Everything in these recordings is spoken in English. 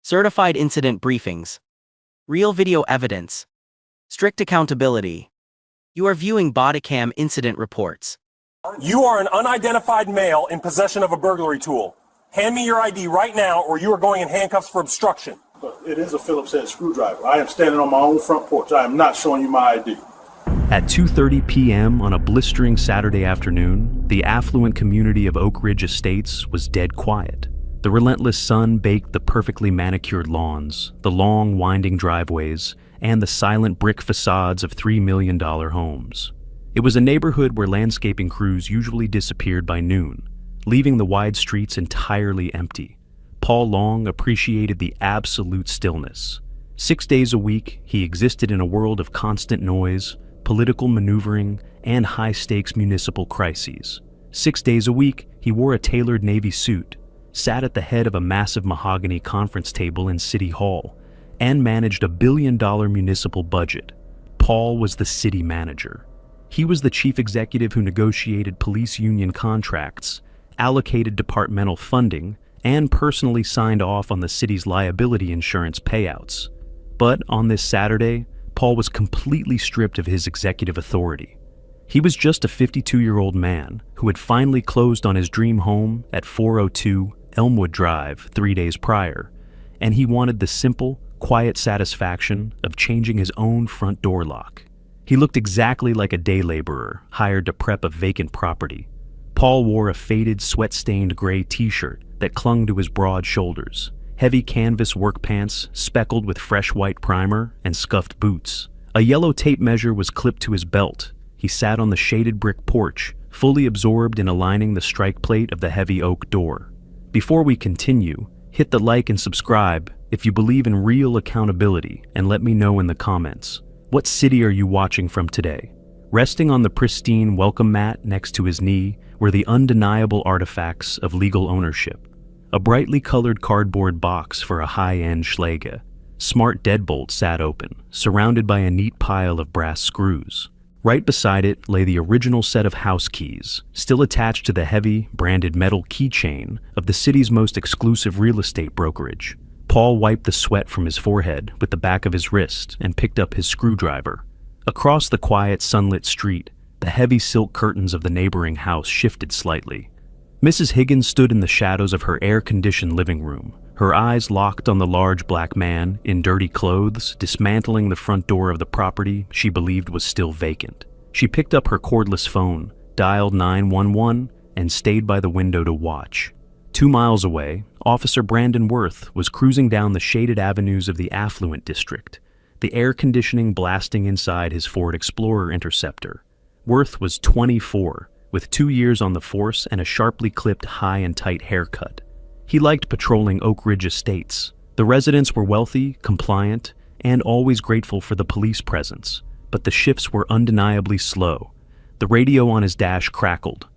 certified incident briefings, real video evidence, strict accountability. You are viewing Bodycam incident reports. You are an unidentified male in possession of a burglary tool. Hand me your ID right now, or you are going in handcuffs for obstruction. It is a Phillips head screwdriver. I am standing on my own front porch. I am not showing you my ID. At 2:30 p.m. on a blistering Saturday afternoon, the affluent community of Oak Ridge Estates was dead quiet. The relentless sun baked the perfectly manicured lawns, the long, winding driveways, and the silent brick facades of $3 million homes. It was a neighborhood where landscaping crews usually disappeared by noon, leaving the wide streets entirely empty. Paul Long appreciated the absolute stillness. 6 days a week, he existed in a world of constant noise, political maneuvering, and high-stakes municipal crises. 6 days a week, he wore a tailored navy suit, sat at the head of a massive mahogany conference table in City Hall, and managed a billion-dollar municipal budget. Paul was the city manager. He was the chief executive who negotiated police union contracts, allocated departmental funding, and personally signed off on the city's liability insurance payouts. But on this Saturday, Paul was completely stripped of his executive authority. He was just a 52-year-old man who had finally closed on his dream home at 402 Elmwood Drive 3 days prior, and he wanted the simple, quiet satisfaction of changing his own front door lock. He looked exactly like a day laborer hired to prep a vacant property. Paul wore a faded, sweat-stained gray t-shirt that clung to his broad shoulders, heavy canvas work pants speckled with fresh white primer, and scuffed boots. A yellow tape measure was clipped to his belt. He sat on the shaded brick porch, fully absorbed in aligning the strike plate of the heavy oak door. Before we continue, hit the like and subscribe if you believe in real accountability, and let me know in the comments. What city are you watching from today? Resting on the pristine welcome mat next to his knee were the undeniable artifacts of legal ownership. A brightly colored cardboard box for a high-end Schlage. Smart deadbolt sat open, surrounded by a neat pile of brass screws. Right beside it lay the original set of house keys, still attached to the heavy, branded metal keychain of the city's most exclusive real estate brokerage. Paul wiped the sweat from his forehead with the back of his wrist and picked up his screwdriver. Across the quiet, sunlit street, the heavy silk curtains of the neighboring house shifted slightly. Mrs. Higgins stood in the shadows of her air-conditioned living room, her eyes locked on the large black man in dirty clothes, dismantling the front door of the property she believed was still vacant. She picked up her cordless phone, dialed 911, and stayed by the window to watch. 2 miles away, Officer Brandon Worth was cruising down the shaded avenues of the affluent district, the air conditioning blasting inside his Ford Explorer Interceptor. Worth was 24, with 2 years on the force and a sharply clipped high and tight haircut. He liked patrolling Oak Ridge Estates. The residents were wealthy, compliant, and always grateful for the police presence, but the shifts were undeniably slow. The radio on his dash crackled.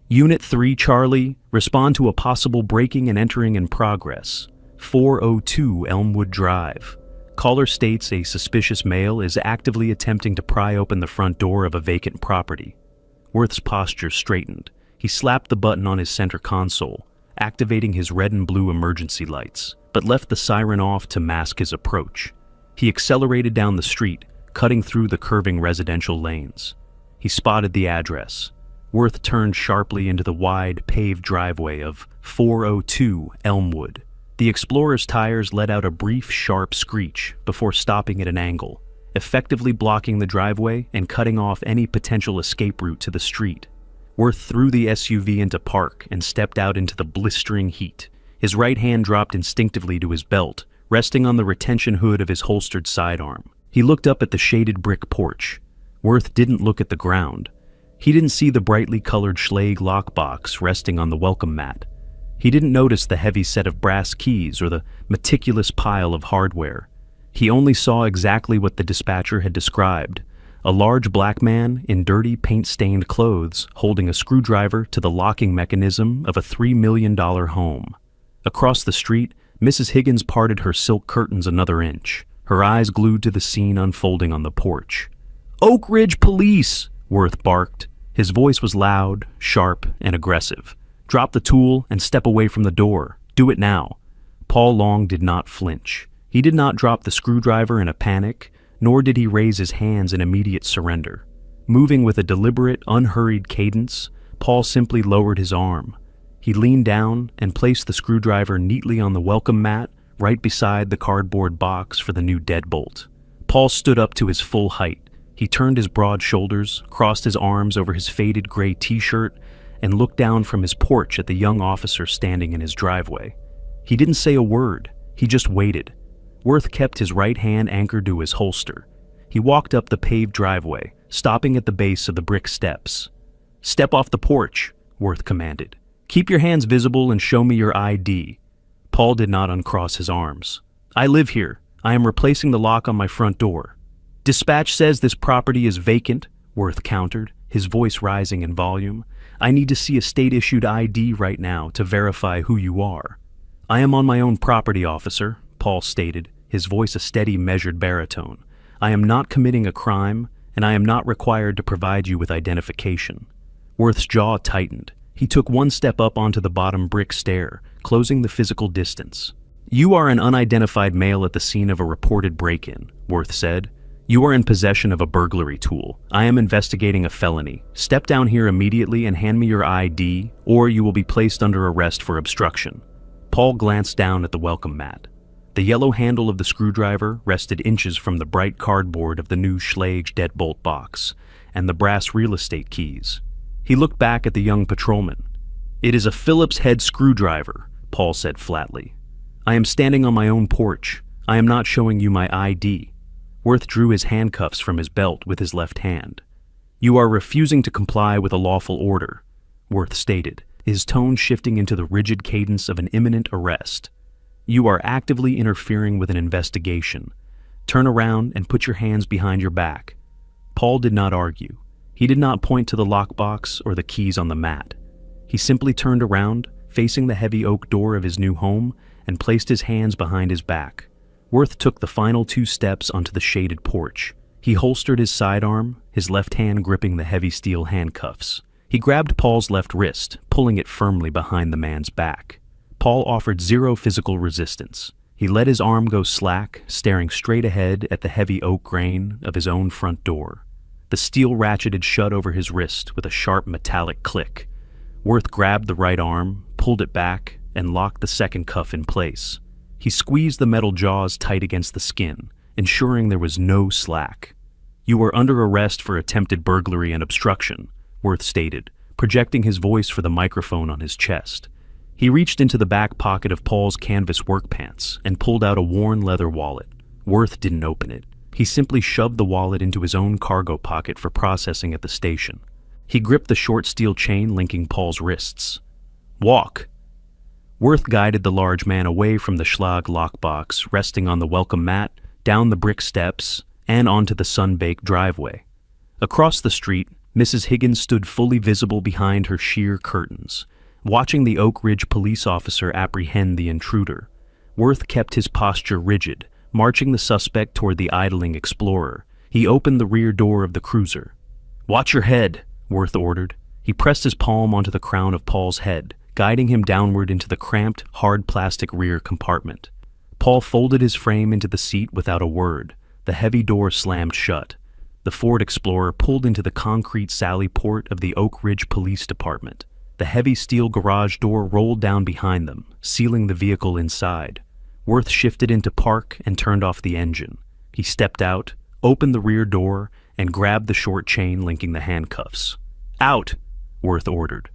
Unit 3, Charlie, respond to a possible breaking and entering in progress. 402 Elmwood Drive. Caller states a suspicious male is actively attempting to pry open the front door of a vacant property. Worth's posture straightened. He slapped the button on his center console, activating his red and blue emergency lights, but left the siren off to mask his approach. He accelerated down the street, cutting through the curving residential lanes. He spotted the address. Worth turned sharply into the wide, paved driveway of 402 Elmwood. The Explorer's tires let out a brief, sharp screech before stopping at an angle, effectively blocking the driveway and cutting off any potential escape route to the street. Worth threw the SUV into park and stepped out into the blistering heat. His right hand dropped instinctively to his belt, resting on the retention hood of his holstered sidearm. He looked up at the shaded brick porch. Worth didn't look at the ground. He didn't see the brightly colored Schlage lockbox resting on the welcome mat. He didn't notice the heavy set of brass keys or the meticulous pile of hardware. He only saw exactly what the dispatcher had described: a large black man in dirty, paint-stained clothes holding a screwdriver to the locking mechanism of a $3 million home. Across the street, Mrs. Higgins parted her silk curtains another inch, her eyes glued to the scene unfolding on the porch. "Oak Ridge Police!" Worth barked. His voice was loud, sharp, and aggressive. "Drop the tool and step away from the door. Do it now." Paul Long did not flinch. He did not drop the screwdriver in a panic, nor did he raise his hands in immediate surrender. Moving with a deliberate, unhurried cadence, Paul simply lowered his arm. He leaned down and placed the screwdriver neatly on the welcome mat right beside the cardboard box for the new deadbolt. Paul stood up to his full height. He turned his broad shoulders, crossed his arms over his faded gray t-shirt, and looked down from his porch at the young officer standing in his driveway. He didn't say a word. He just waited. Worth kept his right hand anchored to his holster. He walked up the paved driveway, stopping at the base of the brick steps. "Step off the porch," Worth commanded. "Keep your hands visible and show me your ID." Paul did not uncross his arms. "I live here. I am replacing the lock on my front door." "Dispatch says this property is vacant," Worth countered, his voice rising in volume. "I need to see a state-issued ID right now to verify who you are." "I am on my own property, officer," Paul stated, his voice a steady, measured baritone. "I am not committing a crime, and I am not required to provide you with identification." Worth's jaw tightened. He took one step up onto the bottom brick stair, closing the physical distance. "You are an unidentified male at the scene of a reported break-in," Worth said. "You are in possession of a burglary tool. I am investigating a felony. Step down here immediately and hand me your ID, or you will be placed under arrest for obstruction." Paul glanced down at the welcome mat. The yellow handle of the screwdriver rested inches from the bright cardboard of the new Schlage deadbolt box, and the brass real estate keys. He looked back at the young patrolman. "It is a Phillips head screwdriver," Paul said flatly. "I am standing on my own porch. I am not showing you my ID." Worth drew his handcuffs from his belt with his left hand. "You are refusing to comply with a lawful order," Worth stated, his tone shifting into the rigid cadence of an imminent arrest. "You are actively interfering with an investigation. Turn around and put your hands behind your back." Paul did not argue. He did not point to the lockbox or the keys on the mat. He simply turned around, facing the heavy oak door of his new home, and placed his hands behind his back. Worth took the final 2 steps onto the shaded porch. He holstered his sidearm, his left hand gripping the heavy steel handcuffs. He grabbed Paul's left wrist, pulling it firmly behind the man's back. Paul offered zero physical resistance. He let his arm go slack, staring straight ahead at the heavy oak grain of his own front door. The steel ratcheted shut over his wrist with a sharp metallic click. Worth grabbed the right arm, pulled it back, and locked the second cuff in place. He squeezed the metal jaws tight against the skin, ensuring there was no slack. "You are under arrest for attempted burglary and obstruction," Worth stated, projecting his voice for the microphone on his chest. He reached into the back pocket of Paul's canvas work pants and pulled out a worn leather wallet. Worth didn't open it. He simply shoved the wallet into his own cargo pocket for processing at the station. He gripped the short steel chain linking Paul's wrists. "Walk." Worth guided the large man away from the Schlage lockbox resting on the welcome mat, down the brick steps, and onto the sun-baked driveway. Across the street, Mrs. Higgins stood fully visible behind her sheer curtains, watching the Oak Ridge police officer apprehend the intruder. Worth kept his posture rigid, marching the suspect toward the idling explorer. He opened the rear door of the cruiser. "Watch your head," Worth ordered. He pressed his palm onto the crown of Paul's head, guiding him downward into the cramped, hard plastic rear compartment. Paul folded his frame into the seat without a word. The heavy door slammed shut. The Ford Explorer pulled into the concrete sally port of the Oak Ridge Police Department. The heavy steel garage door rolled down behind them, sealing the vehicle inside. Worth shifted into park and turned off the engine. He stepped out, opened the rear door, and grabbed the short chain linking the handcuffs. "Out," Worth ordered.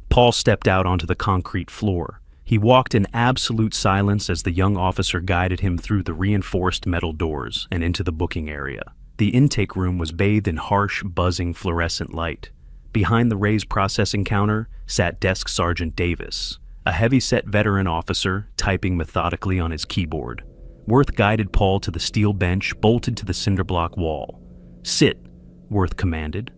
Paul stepped out onto the concrete floor. He walked in absolute silence as the young officer guided him through the reinforced metal doors and into the booking area. The intake room was bathed in harsh, buzzing fluorescent light. Behind the raised processing counter sat Desk Sergeant Davis, a heavy-set veteran officer typing methodically on his keyboard. Worth guided Paul to the steel bench bolted to the cinderblock wall. "Sit," Worth commanded.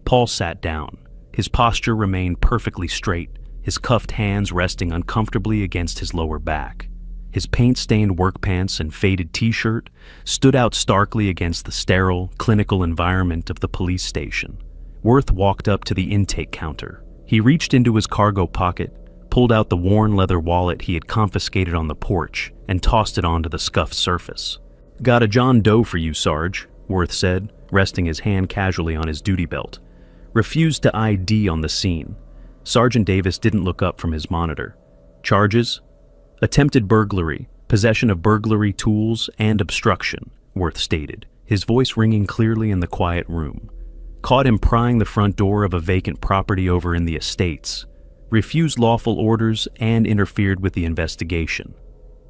Paul sat down. His posture remained perfectly straight, his cuffed hands resting uncomfortably against his lower back. His paint-stained work pants and faded t-shirt stood out starkly against the sterile, clinical environment of the police station. Worth walked up to the intake counter. He reached into his cargo pocket, pulled out the worn leather wallet he had confiscated on the porch and tossed it onto the scuffed surface. "Got a John Doe for you, Sarge," Worth said, resting his hand casually on his duty belt. "Refused to ID on the scene." Sergeant Davis didn't look up from his monitor. "Charges? Attempted burglary, possession of burglary tools, and obstruction," Worth stated, his voice ringing clearly in the quiet room. "Caught him prying the front door of a vacant property over in the estates. Refused lawful orders and interfered with the investigation."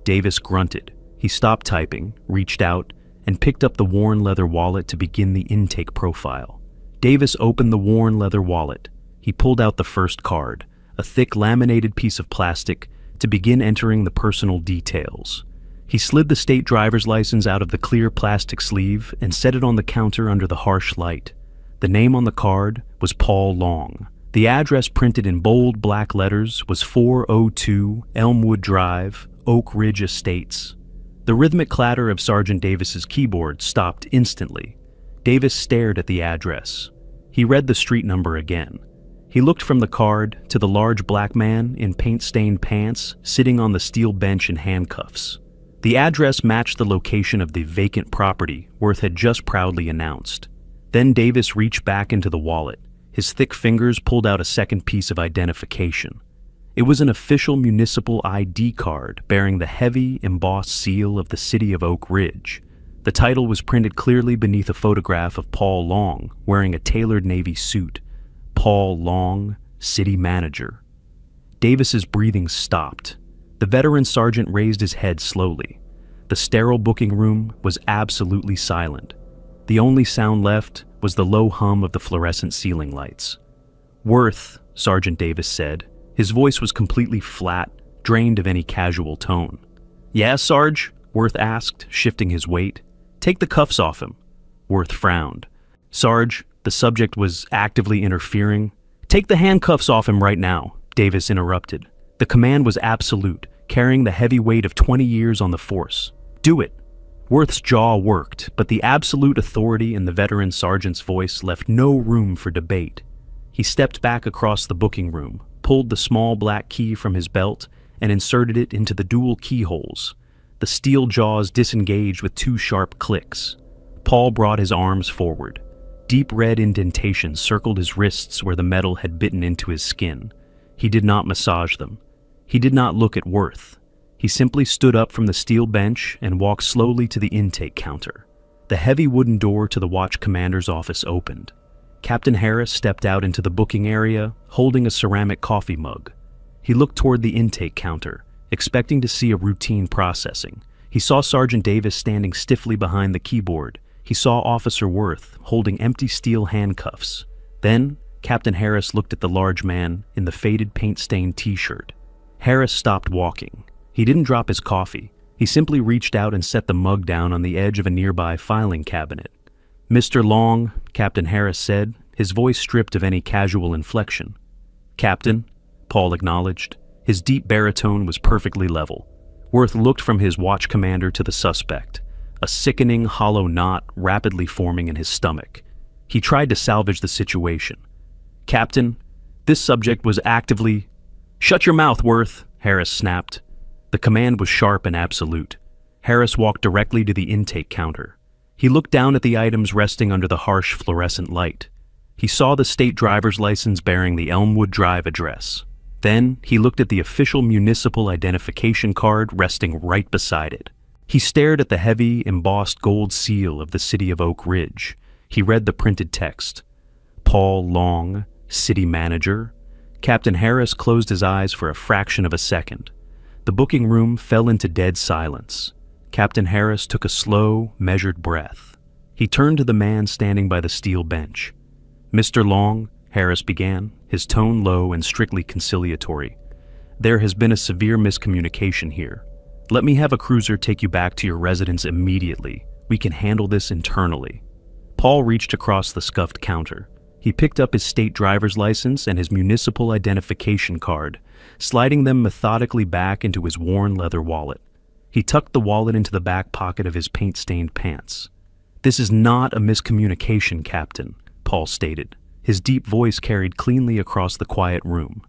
Davis grunted. He stopped typing, reached out, and picked up the worn leather wallet to begin the intake profile. Davis opened the worn leather wallet. He pulled out the first card, a thick laminated piece of plastic, to begin entering the personal details. He slid the state driver's license out of the clear plastic sleeve and set it on the counter under the harsh light. The name on the card was Paul Long. The address printed in bold black letters was 402 Elmwood Drive, Oak Ridge Estates. The rhythmic clatter of Sergeant Davis's keyboard stopped instantly. Davis stared at the address. He read the street number again. He looked from the card to the large black man in paint-stained pants sitting on the steel bench in handcuffs. The address matched the location of the vacant property Worth had just proudly announced. Then Davis reached back into the wallet. His thick fingers pulled out a second piece of identification. It was an official municipal ID card bearing the heavy, embossed seal of the city of Oak Ridge. The title was printed clearly beneath a photograph of Paul Long wearing a tailored navy suit. Paul Long, city manager. Davis's breathing stopped. The veteran sergeant raised his head slowly. The sterile booking room was absolutely silent. The only sound left was the low hum of the fluorescent ceiling lights. "Worth," Sergeant Davis said. His voice was completely flat, drained of any casual tone. "Yeah, Sarge?" Worth asked, shifting his weight. "Take the cuffs off him." Worth frowned. "Sarge, the subject was actively interfering." "Take the handcuffs off him right now," Davis interrupted. The command was absolute, carrying the heavy weight of 20 years on the force. "Do it." Worth's jaw worked, but the absolute authority in the veteran sergeant's voice left no room for debate. He stepped back across the booking room, pulled the small black key from his belt, and inserted it into the dual keyholes. The steel jaws disengaged with 2 sharp clicks. Paul brought his arms forward. Deep red indentations circled his wrists where the metal had bitten into his skin. He did not massage them. He did not look at Worth. He simply stood up from the steel bench and walked slowly to the intake counter. The heavy wooden door to the watch commander's office opened. Captain Harris stepped out into the booking area, holding a ceramic coffee mug. He looked toward the intake counter, expecting to see a routine processing. He saw Sergeant Davis standing stiffly behind the keyboard. He saw Officer Worth holding empty steel handcuffs. Then, Captain Harris looked at the large man in the faded paint-stained t-shirt. Harris stopped walking. He didn't drop his coffee. He simply reached out and set the mug down on the edge of a nearby filing cabinet. "Mr. Long," Captain Harris said, his voice stripped of any casual inflection. "Captain," Paul acknowledged. His deep baritone was perfectly level. Worth looked from his watch commander to the suspect, a sickening hollow knot rapidly forming in his stomach. He tried to salvage the situation. "Captain, this subject was actively—" "Shut your mouth, Worth," Harris snapped. The command was sharp and absolute. Harris walked directly to the intake counter. He looked down at the items resting under the harsh fluorescent light. He saw the state driver's license bearing the Elmwood Drive address. Then he looked at the official municipal identification card resting right beside it. He stared at the heavy, embossed gold seal of the city of Oak Ridge. He read the printed text. Paul Long, city manager. Captain Harris closed his eyes for a fraction of a second. The booking room fell into dead silence. Captain Harris took a slow, measured breath. He turned to the man standing by the steel bench. "Mr. Long," Harris began, his tone low and strictly conciliatory. "There has been a severe miscommunication here. Let me have a cruiser take you back to your residence immediately. We can handle this internally." Paul reached across the scuffed counter. He picked up his state driver's license and his municipal identification card, sliding them methodically back into his worn leather wallet. He tucked the wallet into the back pocket of his paint-stained pants. "This is not a miscommunication, Captain," Paul stated. His deep voice carried cleanly across the quiet room.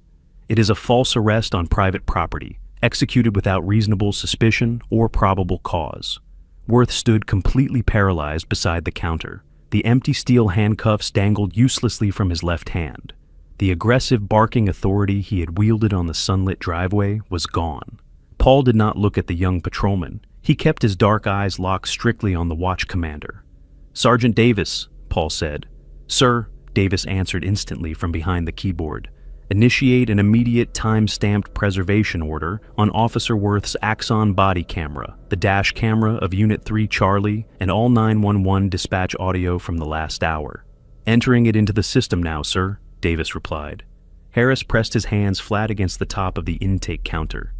It is a false arrest on private property, executed without reasonable suspicion or probable cause. Worth stood completely paralyzed beside the counter. The empty steel handcuffs dangled uselessly from his left hand. The aggressive, barking authority he had wielded on the sunlit driveway was gone. Paul did not look at the young patrolman. He kept his dark eyes locked strictly on the watch commander. "Sergeant Davis," Paul said. "Sir," Davis answered instantly from behind the keyboard. "Initiate an immediate time-stamped preservation order on Officer Worth's Axon body camera, the dash camera of Unit 3 Charlie, and all 911 dispatch audio from the last hour." "Entering it into the system now, sir," Davis replied. Harris pressed his hands flat against the top of the intake counter.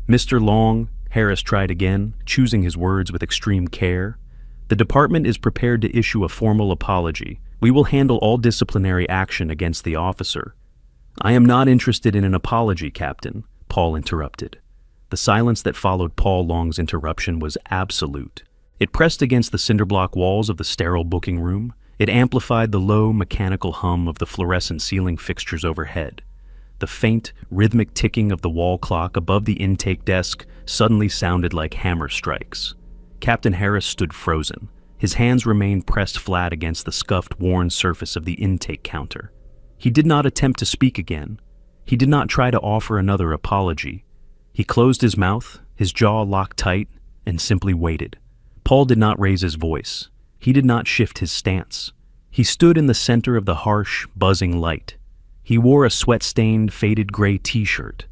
"Mr. Long," Harris tried again, choosing his words with extreme care, "the department is prepared to issue a formal apology. We will handle all disciplinary action against the officer." "I am not interested in an apology, Captain," Paul interrupted. The silence that followed Paul Long's interruption was absolute. It pressed against the cinderblock walls of the sterile booking room. It amplified the low, mechanical hum of the fluorescent ceiling fixtures overhead. The faint, rhythmic ticking of the wall clock above the intake desk suddenly sounded like hammer strikes. Captain Harris stood frozen. His hands remained pressed flat against the scuffed, worn surface of the intake counter. He did not attempt to speak again. He did not try to offer another apology. He closed his mouth, his jaw locked tight, and simply waited. Paul did not raise his voice. He did not shift his stance. He stood in the center of the harsh, buzzing light. He wore a sweat-stained, faded gray t-shirt.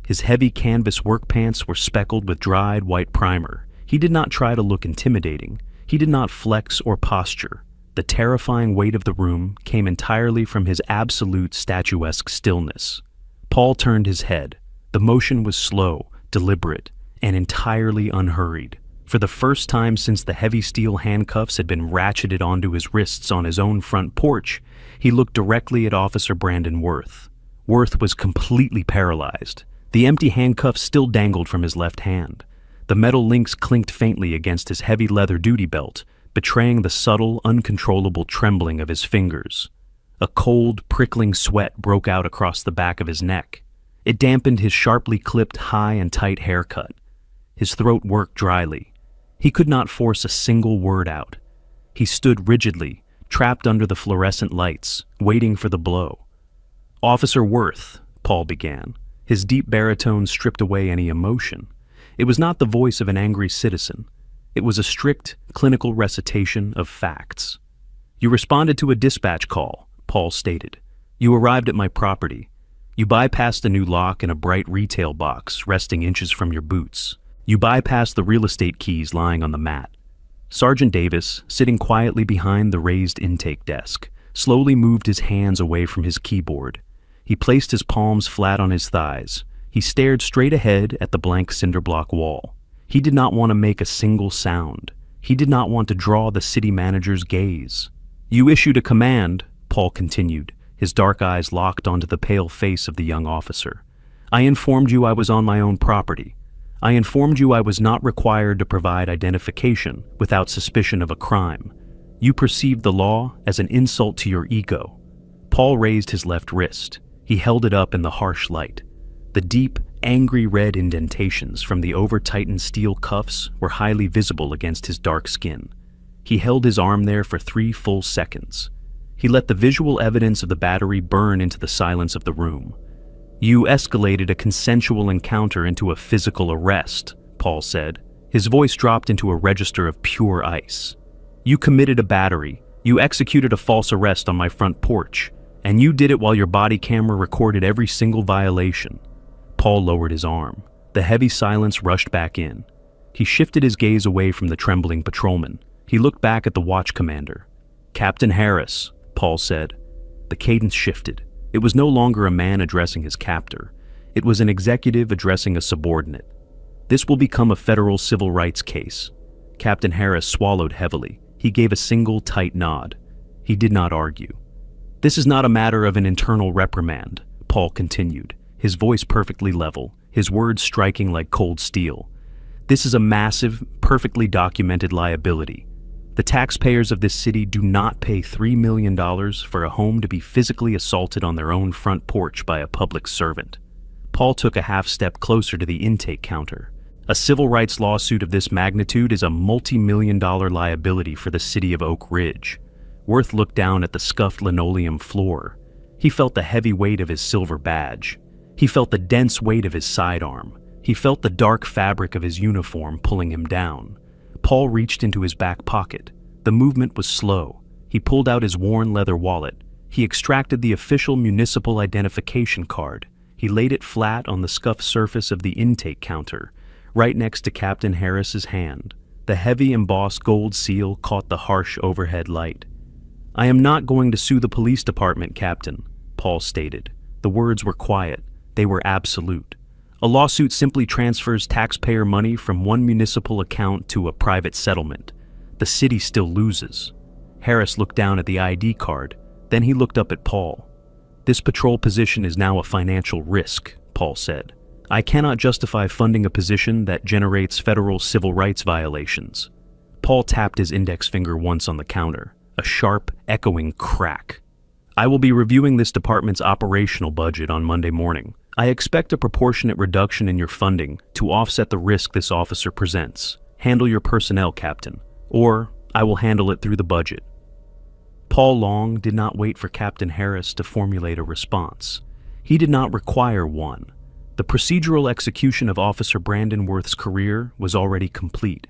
His heavy canvas work pants were speckled with dried white primer. He did not try to look intimidating. He did not flex or posture. The terrifying weight of the room came entirely from his absolute statuesque stillness. Paul turned his head. The motion was slow, deliberate, and entirely unhurried. For the first time since the heavy steel handcuffs had been ratcheted onto his wrists on his own front porch, he looked directly at Officer Brandon Worth. Worth was completely paralyzed. The empty handcuffs still dangled from his left hand. The metal links clinked faintly against his heavy leather duty belt, betraying the subtle, uncontrollable trembling of his fingers. A cold, prickling sweat broke out across the back of his neck. It dampened his sharply clipped, high and tight haircut. His throat worked dryly. He could not force a single word out. He stood rigidly, trapped under the fluorescent lights, waiting for the blow. "Officer Worth," Paul began. His deep baritone stripped away any emotion. It was not the voice of an angry citizen. It was a strict, clinical recitation of facts. "You responded to a dispatch call," Paul stated. "You arrived at my property. You bypassed a new lock and a bright retail box resting inches from your boots. You bypassed the real estate keys lying on the mat." Sergeant Davis, sitting quietly behind the raised intake desk, slowly moved his hands away from his keyboard. He placed his palms flat on his thighs. He stared straight ahead at the blank cinderblock wall. He did not want to make a single sound. He did not want to draw the city manager's gaze. "You issued a command," Paul continued, his dark eyes locked onto the pale face of the young officer. "I informed you I was on my own property. I informed you I was not required to provide identification without suspicion of a crime. You perceived the law as an insult to your ego." Paul raised his left wrist. He held it up in the harsh light. The deep, angry red indentations from the over-tightened steel cuffs were highly visible against his dark skin. He held his arm there for 3 full seconds. He let the visual evidence of the battery burn into the silence of the room. "You escalated a consensual encounter into a physical arrest," Paul said. His voice dropped into a register of pure ice. "You committed a battery. You executed a false arrest on my front porch. And you did it while your body camera recorded every single violation." Paul lowered his arm. The heavy silence rushed back in. He shifted his gaze away from the trembling patrolman. He looked back at the watch commander. "Captain Harris," Paul said. The cadence shifted. It was no longer a man addressing his captor. It was an executive addressing a subordinate. "This will become a federal civil rights case." Captain Harris swallowed heavily. He gave a single tight nod. He did not argue. "This is not a matter of an internal reprimand," Paul continued, his voice perfectly level, his words striking like cold steel. "This is a massive, perfectly documented liability. The taxpayers of this city do not pay $3 million for a home to be physically assaulted on their own front porch by a public servant. Paul took a half step closer to the intake counter. A civil rights lawsuit of this magnitude is a multi-million-dollar liability for the city of Oak Ridge. Worth looked down at the scuffed linoleum floor. He felt the heavy weight of his silver badge. He felt the dense weight of his sidearm. He felt the dark fabric of his uniform pulling him down. Paul reached into his back pocket. The movement was slow. He pulled out his worn leather wallet. He extracted the official municipal identification card. He laid it flat on the scuffed surface of the intake counter, right next to Captain Harris's hand. The heavy embossed gold seal caught the harsh overhead light. "I am not going to sue the police department, Captain," Paul stated. The words were quiet. They were absolute. A lawsuit simply transfers taxpayer money from one municipal account to a private settlement. The city still loses. Harris looked down at the ID card. Then he looked up at Paul. "This patrol position is now a financial risk," Paul said. "I cannot justify funding a position that generates federal civil rights violations." Paul tapped his index finger once on the counter. A sharp, echoing crack. "I will be reviewing this department's operational budget on Monday morning. I expect a proportionate reduction in your funding to offset the risk this officer presents. Handle your personnel, Captain, or I will handle it through the budget." Paul Long did not wait for Captain Harris to formulate a response. He did not require one. The procedural execution of Officer Brandon Worth's career was already complete.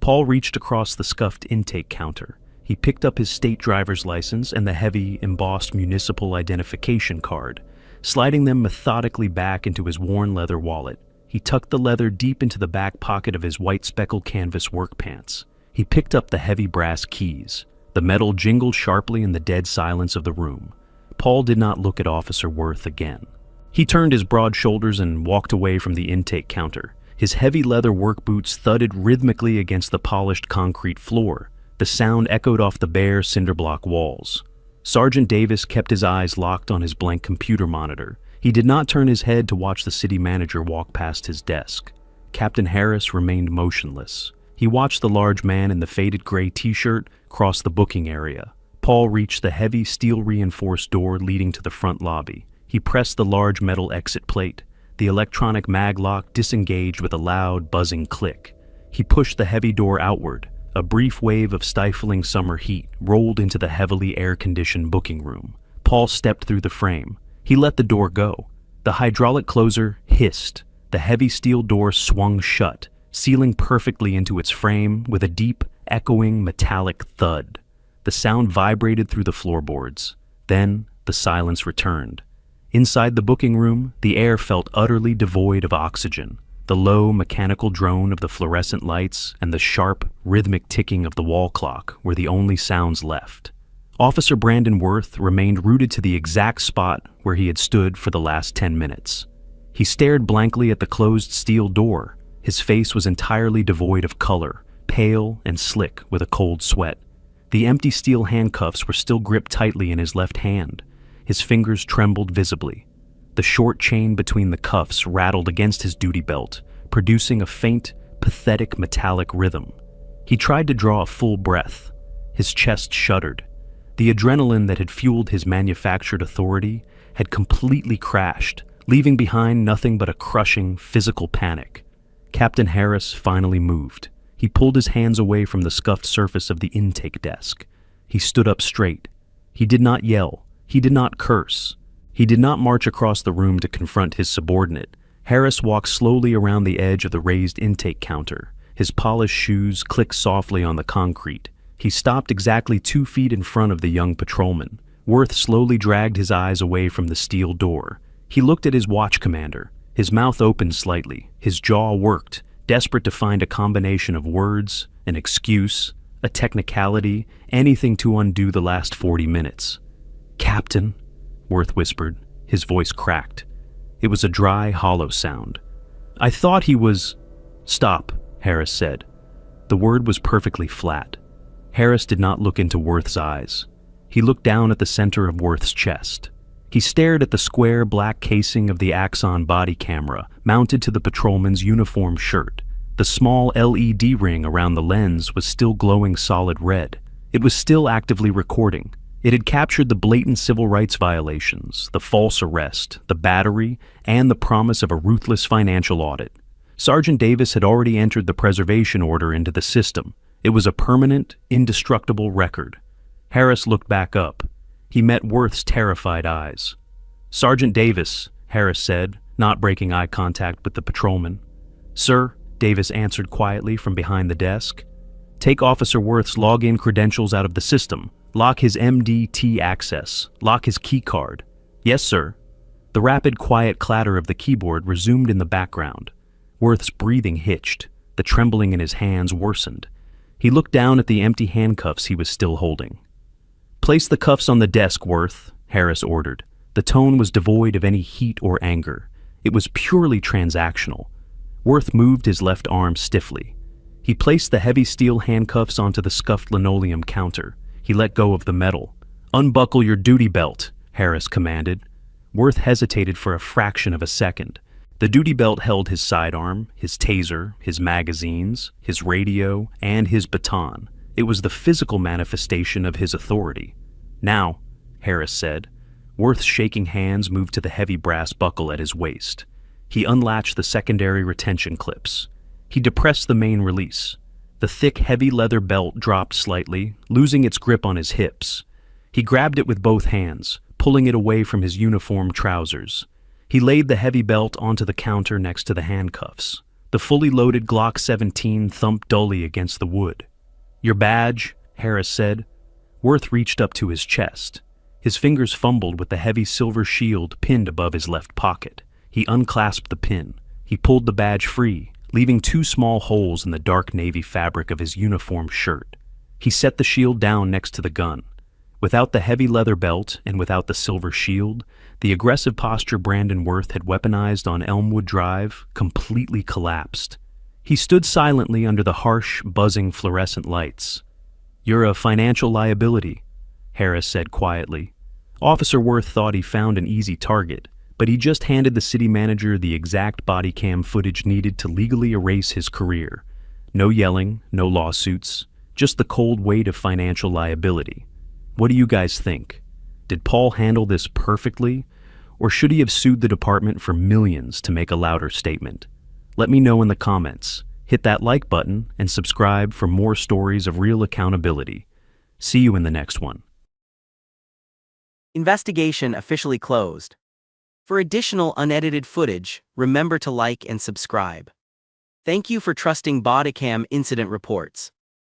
Paul reached across the scuffed intake counter. He picked up his state driver's license and the heavy, embossed municipal identification card, sliding them methodically back into his worn leather wallet. He tucked the leather deep into the back pocket of his white speckled canvas work pants. He picked up the heavy brass keys. The metal jingled sharply in the dead silence of the room. Paul did not look at Officer Worth again. He turned his broad shoulders and walked away from the intake counter. His heavy leather work boots thudded rhythmically against the polished concrete floor. The sound echoed off the bare cinder-block walls. Sergeant Davis kept his eyes locked on his blank computer monitor. He did not turn his head to watch the city manager walk past his desk. Captain Harris remained motionless. He watched the large man in the faded gray t-shirt cross the booking area. Paul reached the heavy steel-reinforced door leading to the front lobby. He pressed the large metal exit plate. The electronic mag lock disengaged with a loud, buzzing click. He pushed the heavy door outward. A brief wave of stifling summer heat rolled into the heavily air-conditioned booking room. Paul stepped through the frame. He let the door go. The hydraulic closer hissed. The heavy steel door swung shut, sealing perfectly into its frame with a deep, echoing, metallic thud. The sound vibrated through the floorboards. Then the silence returned. Inside the booking room, the air felt utterly devoid of oxygen. The low, mechanical drone of the fluorescent lights and the sharp, rhythmic ticking of the wall clock were the only sounds left. Officer Brandon Worth remained rooted to the exact spot where he had stood for the last 10 minutes. He stared blankly at the closed steel door. His face was entirely devoid of color, pale and slick with a cold sweat. The empty steel handcuffs were still gripped tightly in his left hand. His fingers trembled visibly. The short chain between the cuffs rattled against his duty belt, producing a faint, pathetic metallic rhythm. He tried to draw a full breath. His chest shuddered. The adrenaline that had fueled his manufactured authority had completely crashed, leaving behind nothing but a crushing, physical panic. Captain Harris finally moved. He pulled his hands away from the scuffed surface of the intake desk. He stood up straight. He did not yell. He did not curse. He did not march across the room to confront his subordinate. Harris walked slowly around the edge of the raised intake counter. His polished shoes clicked softly on the concrete. He stopped exactly 2 feet in front of the young patrolman. Worth slowly dragged his eyes away from the steel door. He looked at his watch commander. His mouth opened slightly. His jaw worked, desperate to find a combination of words, an excuse, a technicality, anything to undo the last 40 minutes. "Captain," Worth whispered. His voice cracked. It was a dry, hollow sound. "I thought he was—" "Stop," Harris said. The word was perfectly flat. Harris did not look into Worth's eyes. He looked down at the center of Worth's chest. He stared at the square black casing of the Axon body camera mounted to the patrolman's uniform shirt. The small LED ring around the lens was still glowing solid red. It was still actively recording. It had captured the blatant civil rights violations, the false arrest, the battery, and the promise of a ruthless financial audit. Sergeant Davis had already entered the preservation order into the system. It was a permanent, indestructible record. Harris looked back up. He met Worth's terrified eyes. "Sergeant Davis," Harris said, not breaking eye contact with the patrolman. "Sir," Davis answered quietly from behind the desk. "Take Officer Worth's login credentials out of the system. Lock his MDT access. Lock his key card." "Yes, sir." The rapid, quiet clatter of the keyboard resumed in the background. Worth's breathing hitched. The trembling in his hands worsened. He looked down at the empty handcuffs he was still holding. "Place the cuffs on the desk, Worth," Harris ordered. The tone was devoid of any heat or anger. It was purely transactional. Worth moved his left arm stiffly. He placed the heavy steel handcuffs onto the scuffed linoleum counter. He let go of the metal. "Unbuckle your duty belt," Harris commanded. Worth hesitated for a fraction of a second. The duty belt held his sidearm, his taser, his magazines, his radio, and his baton. It was the physical manifestation of his authority. "Now," Harris said. Worth's shaking hands moved to the heavy brass buckle at his waist. He unlatched the secondary retention clips. He depressed the main release. The thick, heavy leather belt dropped slightly, losing its grip on his hips. He grabbed it with both hands, pulling it away from his uniform trousers. He laid the heavy belt onto the counter next to the handcuffs. The fully loaded Glock 17 thumped dully against the wood. "Your badge," Harris said. Worth reached up to his chest. His fingers fumbled with the heavy silver shield pinned above his left pocket. He unclasped the pin. He pulled the badge free, leaving 2 small holes in the dark navy fabric of his uniform shirt. He set the shield down next to the gun. Without the heavy leather belt and without the silver shield, the aggressive posture Brandon Worth had weaponized on Elmwood Drive completely collapsed. He stood silently under the harsh, buzzing fluorescent lights. "You're a financial liability," Harris said quietly. Officer Worth thought he found an easy target, but he just handed the city manager the exact body cam footage needed to legally erase his career. No yelling, no lawsuits, just the cold weight of financial liability. What do you guys think? Did Paul handle this perfectly, or should he have sued the department for millions to make a louder statement? Let me know in the comments. Hit that like button and subscribe for more stories of real accountability. See you in the next one. Investigation officially closed. For additional unedited footage, remember to like and subscribe. Thank you for trusting Bodycam Incident Reports.